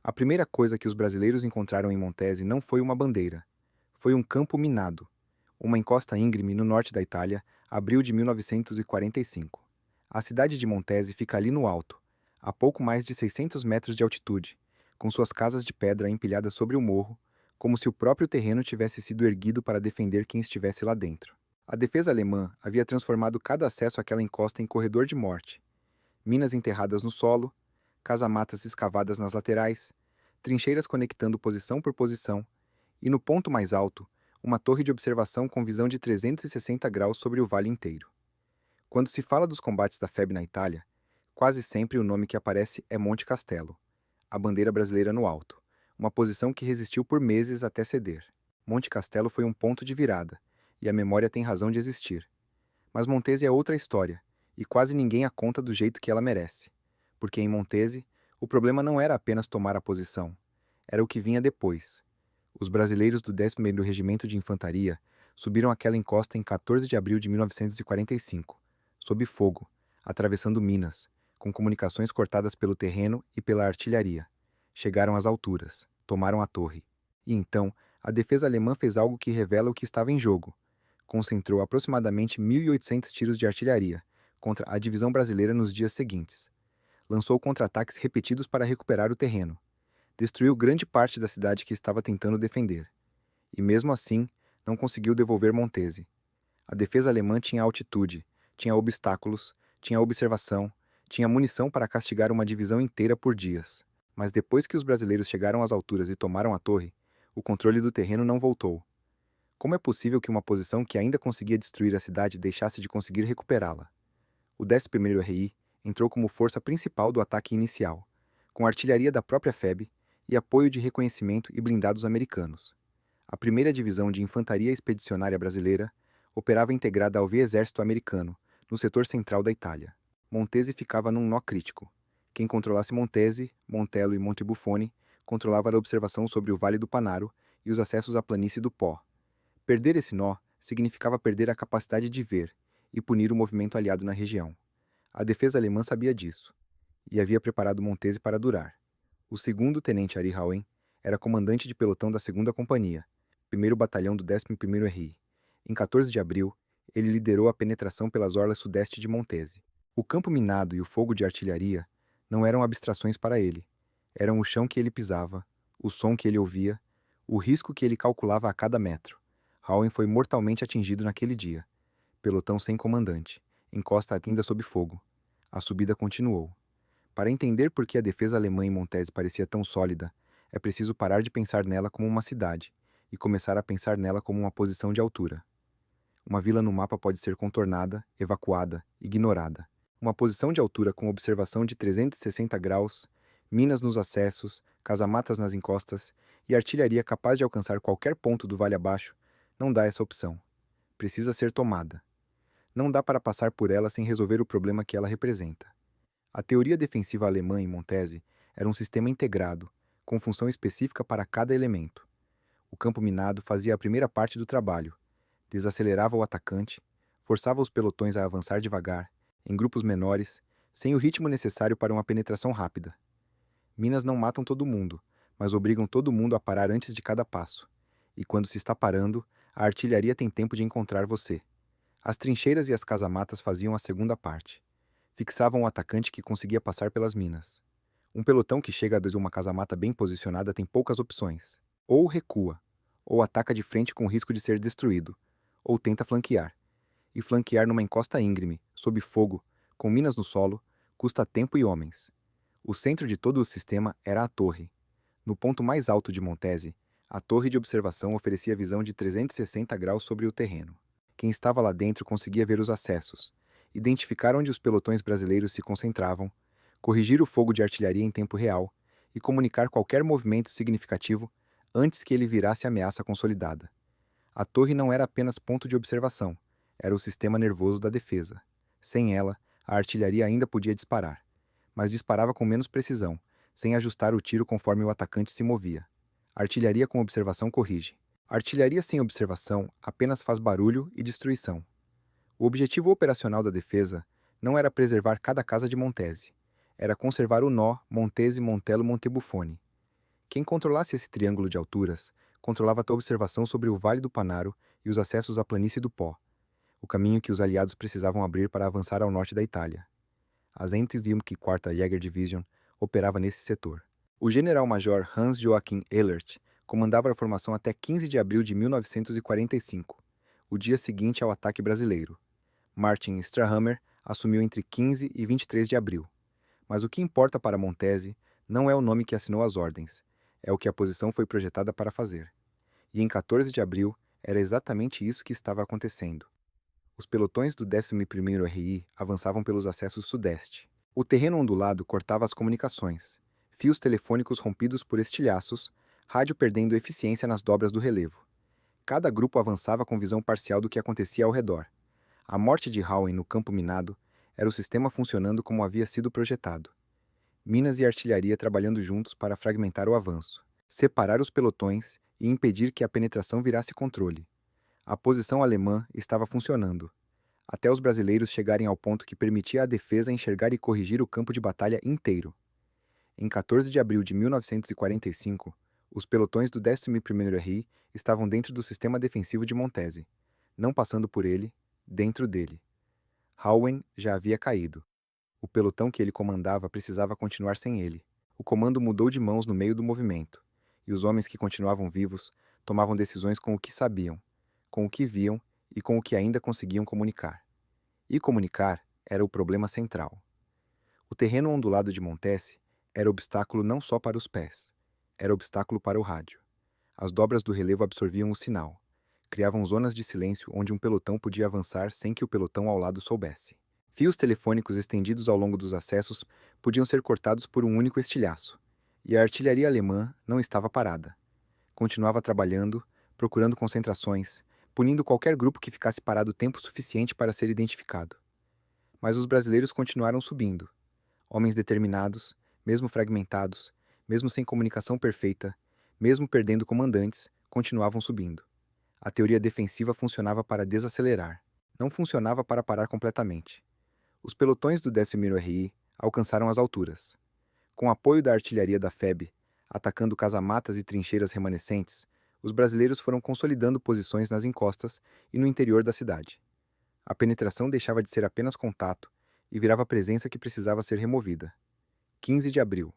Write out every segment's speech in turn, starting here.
A primeira coisa que os brasileiros encontraram em Montese não foi uma bandeira. Foi um campo minado. Uma encosta íngreme no norte da Itália, abril de 1945. A cidade de Montese fica ali no alto, a pouco mais de 600 metros de altitude, com suas casas de pedra empilhadas sobre o morro, como se o próprio terreno tivesse sido erguido para defender quem estivesse lá dentro. A defesa alemã havia transformado cada acesso àquela encosta em corredor de morte. Minas enterradas no solo, casamatas escavadas nas laterais, trincheiras conectando posição por posição, e no ponto mais alto, uma torre de observação com visão de 360 graus sobre o vale inteiro. Quando se fala dos combates da FEB na Itália, quase sempre o nome que aparece é Monte Castelo, a bandeira brasileira no alto, uma posição que resistiu por meses até ceder. Monte Castelo foi um ponto de virada, e a memória tem razão de existir. Mas Montese é outra história, e quase ninguém a conta do jeito que ela merece. Porque em Montese, o problema não era apenas tomar a posição, era o que vinha depois. Os brasileiros do 11º Regimento de Infantaria subiram aquela encosta em 14 de abril de 1945, sob fogo, atravessando Minas, com comunicações cortadas pelo terreno e pela artilharia. Chegaram às alturas, tomaram a torre. E então, a defesa alemã fez algo que revela o que estava em jogo. Concentrou aproximadamente 1.800 tiros de artilharia contra a divisão brasileira nos dias seguintes. Lançou contra-ataques repetidos para recuperar o terreno. Destruiu grande parte da cidade que estava tentando defender. E mesmo assim, não conseguiu devolver Montese. A defesa alemã tinha altitude, tinha obstáculos, tinha observação, tinha munição para castigar uma divisão inteira por dias. Mas depois que os brasileiros chegaram às alturas e tomaram a torre, o controle do terreno não voltou. Como é possível que uma posição que ainda conseguia destruir a cidade deixasse de conseguir recuperá-la? O 11º RI entrou como força principal do ataque inicial, com artilharia da própria FEB e apoio de reconhecimento e blindados americanos. A primeira divisão de infantaria expedicionária brasileira operava integrada ao exército americano, no setor central da Itália. Montese ficava num nó crítico. Quem controlasse Montese, Montello e Montebuffone controlava a observação sobre o Vale do Panaro e os acessos à planície do Pó. Perder esse nó significava perder a capacidade de ver e punir o movimento aliado na região. A defesa alemã sabia disso, e havia preparado Montese para durar. O segundo tenente Ari Hauen era comandante de pelotão da 2ª Companhia, 1º Batalhão do 11º RI. Em 14 de abril, ele liderou a penetração pelas orlas sudeste de Montese. O campo minado e o fogo de artilharia não eram abstrações para ele. Eram o chão que ele pisava, o som que ele ouvia, o risco que ele calculava a cada metro. Hauen foi mortalmente atingido naquele dia. Pelotão sem comandante. Encosta ainda sob fogo. A subida continuou. Para entender por que a defesa alemã em Montese parecia tão sólida, é preciso parar de pensar nela como uma cidade e começar a pensar nela como uma posição de altura. Uma vila no mapa pode ser contornada, evacuada, ignorada. Uma posição de altura com observação de 360 graus, minas nos acessos, casamatas nas encostas e artilharia capaz de alcançar qualquer ponto do vale abaixo, não dá essa opção. Precisa ser tomada. Não dá para passar por ela sem resolver o problema que ela representa. A teoria defensiva alemã em Montese era um sistema integrado, com função específica para cada elemento. O campo minado fazia a primeira parte do trabalho, desacelerava o atacante, forçava os pelotões a avançar devagar, em grupos menores, sem o ritmo necessário para uma penetração rápida. Minas não matam todo mundo, mas obrigam todo mundo a parar antes de cada passo. E quando se está parando, a artilharia tem tempo de encontrar você. As trincheiras e as casamatas faziam a segunda parte. Fixavam o atacante que conseguia passar pelas minas. Um pelotão que chega a uma casamata bem posicionada tem poucas opções. Ou recua, ou ataca de frente com risco de ser destruído, ou tenta flanquear. E flanquear numa encosta íngreme, sob fogo, com minas no solo, custa tempo e homens. O centro de todo o sistema era a torre. No ponto mais alto de Montese, a torre de observação oferecia visão de 360 graus sobre o terreno. Quem estava lá dentro conseguia ver os acessos, identificar onde os pelotões brasileiros se concentravam, corrigir o fogo de artilharia em tempo real e comunicar qualquer movimento significativo antes que ele virasse ameaça consolidada. A torre não era apenas ponto de observação, era o sistema nervoso da defesa. Sem ela, a artilharia ainda podia disparar, mas disparava com menos precisão, sem ajustar o tiro conforme o atacante se movia. Artilharia com observação corrige. Artilharia sem observação apenas faz barulho e destruição. O objetivo operacional da defesa não era preservar cada casa de Montese, era conservar o nó Montese-Montello-Montebuffone. Quem controlasse esse triângulo de alturas, controlava a observação sobre o Vale do Panaro e os acessos à planície do Pó, o caminho que os aliados precisavam abrir para avançar ao norte da Itália. A 104ª Jägerdivision operava nesse setor. O general-major Hans Joachim Ehlert comandava a formação até 15 de abril de 1945, o dia seguinte ao ataque brasileiro. Martin Strahammer assumiu entre 15 e 23 de abril. Mas o que importa para Montese não é o nome que assinou as ordens, é o que a posição foi projetada para fazer. E em 14 de abril, era exatamente isso que estava acontecendo. Os pelotões do 11º RI avançavam pelos acessos sudeste. O terreno ondulado cortava as comunicações, fios telefônicos rompidos por estilhaços, rádio perdendo eficiência nas dobras do relevo. Cada grupo avançava com visão parcial do que acontecia ao redor. A morte de Howen no campo minado era o sistema funcionando como havia sido projetado. Minas e artilharia trabalhando juntos para fragmentar o avanço, separar os pelotões e impedir que a penetração virasse controle. A posição alemã estava funcionando, até os brasileiros chegarem ao ponto que permitia à defesa enxergar e corrigir o campo de batalha inteiro. Em 14 de abril de 1945, os pelotões do 11º RI estavam dentro do sistema defensivo de Montese, não passando por ele, dentro dele. Howen já havia caído. O pelotão que ele comandava precisava continuar sem ele. O comando mudou de mãos no meio do movimento, e os homens que continuavam vivos tomavam decisões com o que sabiam, com o que viam e com o que ainda conseguiam comunicar. E comunicar era o problema central. O terreno ondulado de Montese era obstáculo não só para os pés, era obstáculo para o rádio. As dobras do relevo absorviam o sinal, criavam zonas de silêncio onde um pelotão podia avançar sem que o pelotão ao lado soubesse. Fios telefônicos estendidos ao longo dos acessos podiam ser cortados por um único estilhaço, e a artilharia alemã não estava parada. Continuava trabalhando, procurando concentrações, punindo qualquer grupo que ficasse parado tempo suficiente para ser identificado. Mas os brasileiros continuaram subindo. Homens determinados, mesmo fragmentados, mesmo sem comunicação perfeita, mesmo perdendo comandantes, continuavam subindo. A teoria defensiva funcionava para desacelerar, não funcionava para parar completamente. Os pelotões do 10º RI alcançaram as alturas. Com apoio da artilharia da FEB, atacando casamatas e trincheiras remanescentes, os brasileiros foram consolidando posições nas encostas e no interior da cidade. A penetração deixava de ser apenas contato e virava presença que precisava ser removida. 15 de abril.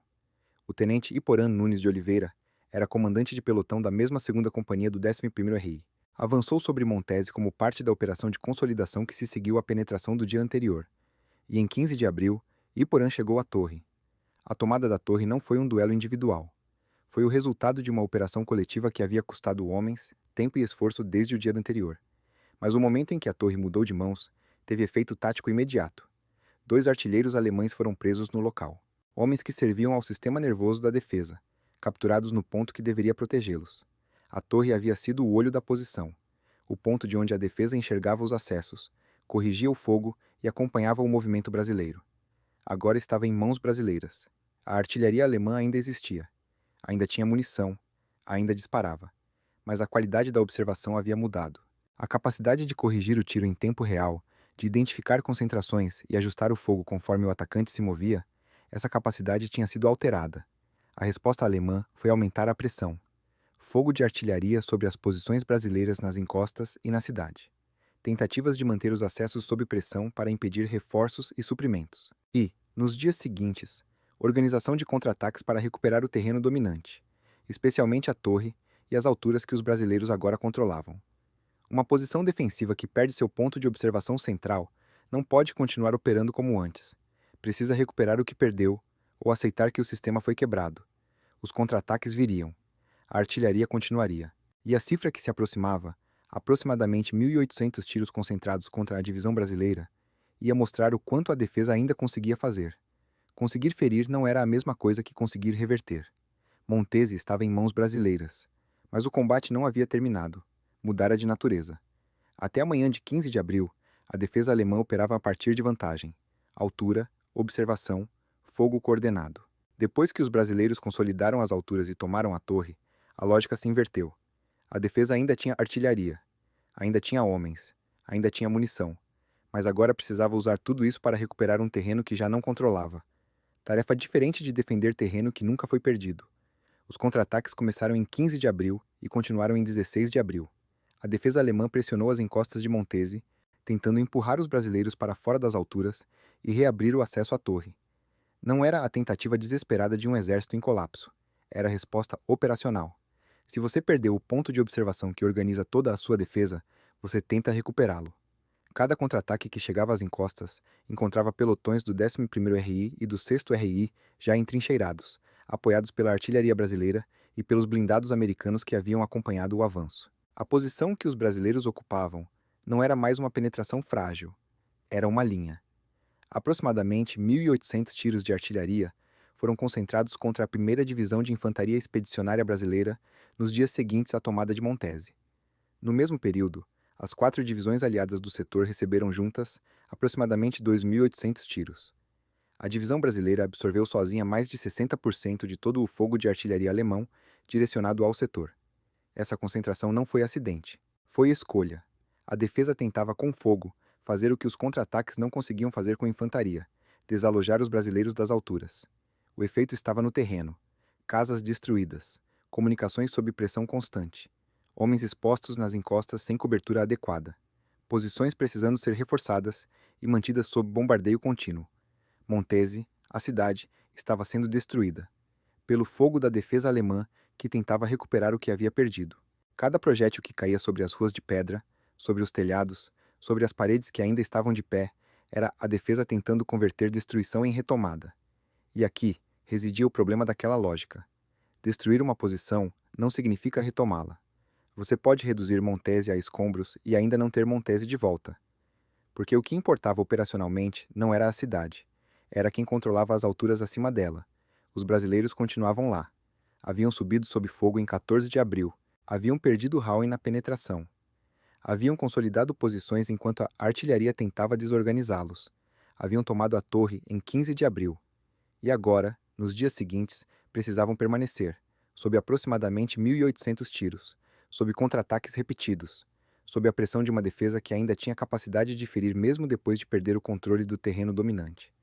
O tenente Iporã Nunes de Oliveira era comandante de pelotão da mesma 2ª Companhia do 11º RI. Avançou sobre Montese como parte da operação de consolidação que se seguiu à penetração do dia anterior. E em 15 de abril, Iporã chegou à torre. A tomada da torre não foi um duelo individual. Foi o resultado de uma operação coletiva que havia custado homens, tempo e esforço desde o dia anterior. Mas o momento em que a torre mudou de mãos teve efeito tático imediato. 2 artilheiros alemães foram presos no local. Homens que serviam ao sistema nervoso da defesa, capturados no ponto que deveria protegê-los. A torre havia sido o olho da posição, o ponto de onde a defesa enxergava os acessos, corrigia o fogo e acompanhava o movimento brasileiro. Agora estava em mãos brasileiras. A artilharia alemã ainda existia. Ainda tinha munição. Ainda disparava. Mas a qualidade da observação havia mudado. A capacidade de corrigir o tiro em tempo real, de identificar concentrações e ajustar o fogo conforme o atacante se movia, essa capacidade tinha sido alterada. A resposta alemã foi aumentar a pressão. Fogo de artilharia sobre as posições brasileiras nas encostas e na cidade. Tentativas de manter os acessos sob pressão para impedir reforços e suprimentos. E, nos dias seguintes, organização de contra-ataques para recuperar o terreno dominante, especialmente a torre e as alturas que os brasileiros agora controlavam. Uma posição defensiva que perde seu ponto de observação central não pode continuar operando como antes. Precisa recuperar o que perdeu ou aceitar que o sistema foi quebrado. Os contra-ataques viriam. A artilharia continuaria. E a cifra que se aproximava, aproximadamente 1.800 tiros concentrados contra a divisão brasileira, ia mostrar o quanto a defesa ainda conseguia fazer. Conseguir ferir não era a mesma coisa que conseguir reverter. Montese estava em mãos brasileiras, mas o combate não havia terminado. Mudara de natureza. Até a manhã de 15 de abril, a defesa alemã operava a partir de vantagem. Altura, observação, fogo coordenado. Depois que os brasileiros consolidaram as alturas e tomaram a torre, a lógica se inverteu. A defesa ainda tinha artilharia, ainda tinha homens, ainda tinha munição, mas agora precisava usar tudo isso para recuperar um terreno que já não controlava. Tarefa diferente de defender terreno que nunca foi perdido. Os contra-ataques começaram em 15 de abril e continuaram em 16 de abril. A defesa alemã pressionou as encostas de Montese, tentando empurrar os brasileiros para fora das alturas e reabrir o acesso à torre. Não era a tentativa desesperada de um exército em colapso. Era a resposta operacional. Se você perdeu o ponto de observação que organiza toda a sua defesa, você tenta recuperá-lo. Cada contra-ataque que chegava às encostas encontrava pelotões do 11º RI e do 6º RI já entrincheirados, apoiados pela artilharia brasileira e pelos blindados americanos que haviam acompanhado o avanço. A posição que os brasileiros ocupavam não era mais uma penetração frágil, era uma linha. Aproximadamente 1.800 tiros de artilharia foram concentrados contra a 1ª Divisão de Infantaria Expedicionária Brasileira nos dias seguintes à tomada de Montese. No mesmo período, as 4 divisões aliadas do setor receberam juntas aproximadamente 2.800 tiros. A divisão brasileira absorveu sozinha mais de 60% de todo o fogo de artilharia alemão direcionado ao setor. Essa concentração não foi acidente, foi escolha. A defesa tentava com fogo fazer o que os contra-ataques não conseguiam fazer com infantaria: desalojar os brasileiros das alturas. O efeito estava no terreno: casas destruídas, comunicações sob pressão constante, homens expostos nas encostas sem cobertura adequada, posições precisando ser reforçadas e mantidas sob bombardeio contínuo. Montese, a cidade, estava sendo destruída pelo fogo da defesa alemã que tentava recuperar o que havia perdido. Cada projétil que caía sobre as ruas de pedra, sobre os telhados, sobre as paredes que ainda estavam de pé, era a defesa tentando converter destruição em retomada. E aqui residia o problema daquela lógica. Destruir uma posição não significa retomá-la. Você pode reduzir Montese a escombros e ainda não ter Montese de volta. Porque o que importava operacionalmente não era a cidade. Era quem controlava as alturas acima dela. Os brasileiros continuavam lá. Haviam subido sob fogo em 14 de abril. Haviam perdido Hauen na penetração. Haviam consolidado posições enquanto a artilharia tentava desorganizá-los. Haviam tomado a torre em 15 de abril. E agora, nos dias seguintes, precisavam permanecer, sob aproximadamente 1.800 tiros, sob contra-ataques repetidos, sob a pressão de uma defesa que ainda tinha capacidade de ferir mesmo depois de perder o controle do terreno dominante.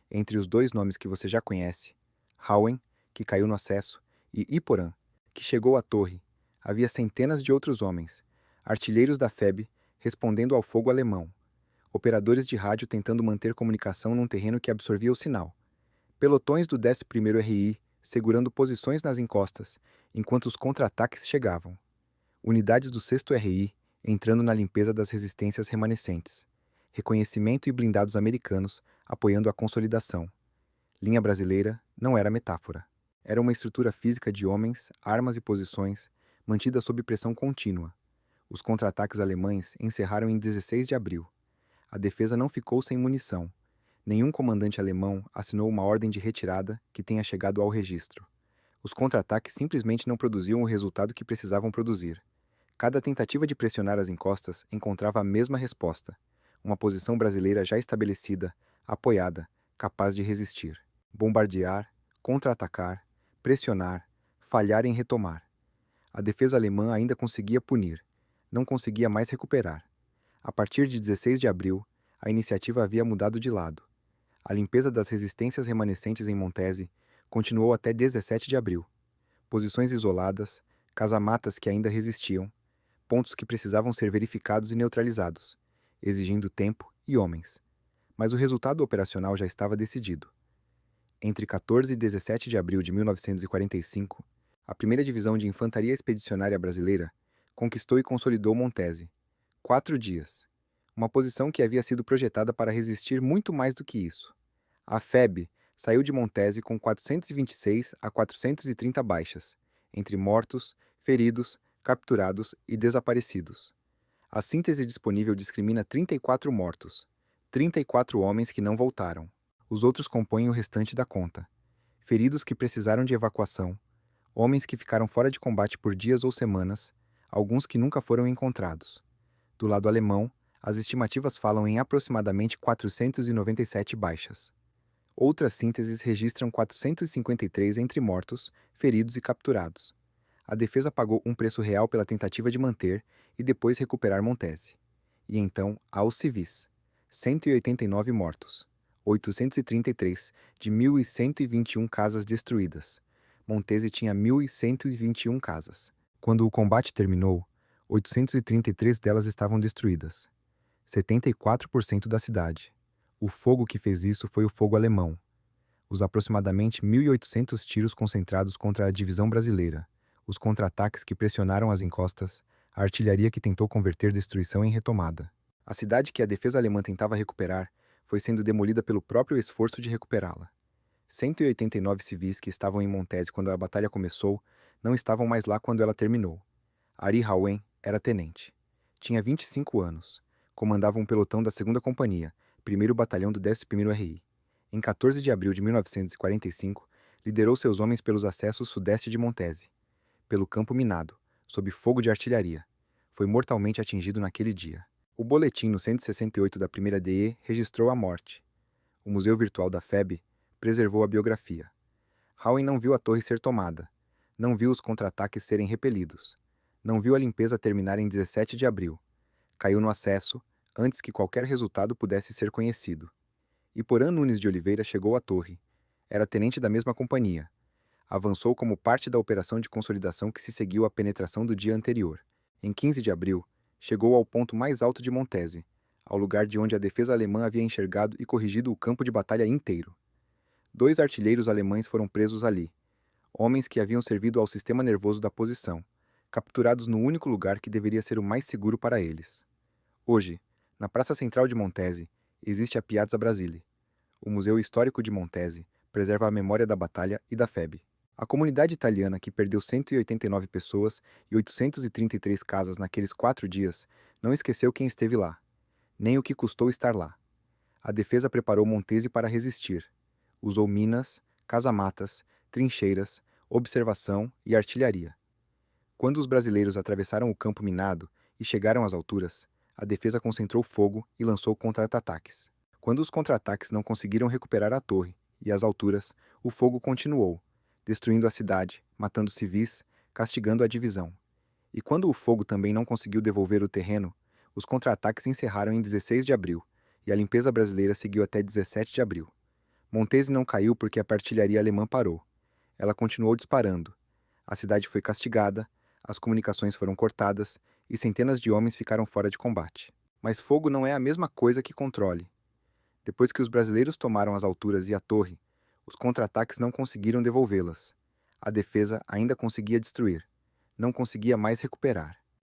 Entre os dois nomes que você já conhece, Hauen, que caiu no acesso, e Iporã, que chegou à torre, havia centenas de outros homens, artilheiros da FEB respondendo ao fogo alemão, operadores de rádio tentando manter comunicação num terreno que absorvia o sinal, pelotões do 11º RI segurando posições nas encostas, enquanto os contra-ataques chegavam, unidades do 6º RI entrando na limpeza das resistências remanescentes, reconhecimento e blindados americanos apoiando a consolidação. Linha brasileira não era metáfora. Era uma estrutura física de homens, armas e posições, mantida sob pressão contínua. Os contra-ataques alemães encerraram em 16 de abril. A defesa não ficou sem munição. Nenhum comandante alemão assinou uma ordem de retirada que tenha chegado ao registro. Os contra-ataques simplesmente não produziam o resultado que precisavam produzir. Cada tentativa de pressionar as encostas encontrava a mesma resposta: uma posição brasileira já estabelecida, apoiada, capaz de resistir. Bombardear, contra-atacar, pressionar, falhar em retomar. A defesa alemã ainda conseguia punir, não conseguia mais recuperar. A partir de 16 de abril, a iniciativa havia mudado de lado. A limpeza das resistências remanescentes em Montese continuou até 17 de abril. Posições isoladas, casamatas que ainda resistiam, pontos que precisavam ser verificados e neutralizados, exigindo tempo e homens. Mas o resultado operacional já estava decidido. Entre 14 e 17 de abril de 1945, a 1ª Divisão de Infantaria Expedicionária Brasileira conquistou e consolidou Montese. 4 dias. Uma posição que havia sido projetada para resistir muito mais do que isso. A FEB saiu de Montese com 426 a 430 baixas, entre mortos, feridos, capturados e desaparecidos. A síntese disponível discrimina 34 mortos, 34 homens que não voltaram. Os outros compõem o restante da conta. Feridos que precisaram de evacuação, homens que ficaram fora de combate por dias ou semanas, alguns que nunca foram encontrados. Do lado alemão, as estimativas falam em aproximadamente 497 baixas. Outras sínteses registram 453 entre mortos, feridos e capturados. A defesa pagou um preço real pela tentativa de manter e depois recuperar Montese. E então, aos civis: 189 mortos, 833 de 1.121 casas destruídas, Montese tinha 1.121 casas. Quando o combate terminou, 833 delas estavam destruídas. 74% da cidade. O fogo que fez isso foi o fogo alemão. Os aproximadamente 1.800 tiros concentrados contra a divisão brasileira, os contra-ataques que pressionaram as encostas, a artilharia que tentou converter destruição em retomada. A cidade que a defesa alemã tentava recuperar foi sendo demolida pelo próprio esforço de recuperá-la. 189 civis que estavam em Montese quando a batalha começou não estavam mais lá quando ela terminou. Ari Hauen era tenente. Tinha 25 anos. Comandava um pelotão da 2ª Companhia, 1º Batalhão do 11º RI. Em 14 de abril de 1945, liderou seus homens pelos acessos sudeste de Montese. Pelo campo minado, sob fogo de artilharia. Foi mortalmente atingido naquele dia. O boletim no 168 da 1ª DE registrou a morte. O Museu Virtual da FEB preservou a biografia. Hauen não viu a torre ser tomada. Não viu os contra-ataques serem repelidos. Não viu a limpeza terminar em 17 de abril. Caiu no acesso, antes que qualquer resultado pudesse ser conhecido. E Porã Nunes de Oliveira chegou à torre. Era tenente da mesma companhia. Avançou como parte da operação de consolidação que se seguiu à penetração do dia anterior. Em 15 de abril, chegou ao ponto mais alto de Montese, ao lugar de onde a defesa alemã havia enxergado e corrigido o campo de batalha inteiro. 2 artilheiros alemães foram presos ali, homens que haviam servido ao sistema nervoso da posição, capturados no único lugar que deveria ser o mais seguro para eles. Hoje, na praça central de Montese, existe a Piazza Brasile. O Museu Histórico de Montese preserva a memória da batalha e da FEB. A comunidade italiana que perdeu 189 pessoas e 833 casas naqueles 4 dias não esqueceu quem esteve lá, nem o que custou estar lá. A defesa preparou Montese para resistir. Usou minas, casamatas, trincheiras, observação e artilharia. Quando os brasileiros atravessaram o campo minado e chegaram às alturas, a defesa concentrou fogo e lançou contra-ataques. Quando os contra-ataques não conseguiram recuperar a torre e as alturas, o fogo continuou, destruindo a cidade, matando civis, castigando a divisão. E quando o fogo também não conseguiu devolver o terreno, os contra-ataques encerraram em 16 de abril, e a limpeza brasileira seguiu até 17 de abril. Montese não caiu porque a artilharia alemã parou. Ela continuou disparando. A cidade foi castigada, as comunicações foram cortadas e centenas de homens ficaram fora de combate. Mas fogo não é a mesma coisa que controle. Depois que os brasileiros tomaram as alturas e a torre, os contra-ataques não conseguiram devolvê-las. A defesa ainda conseguia destruir. Não conseguia mais recuperar.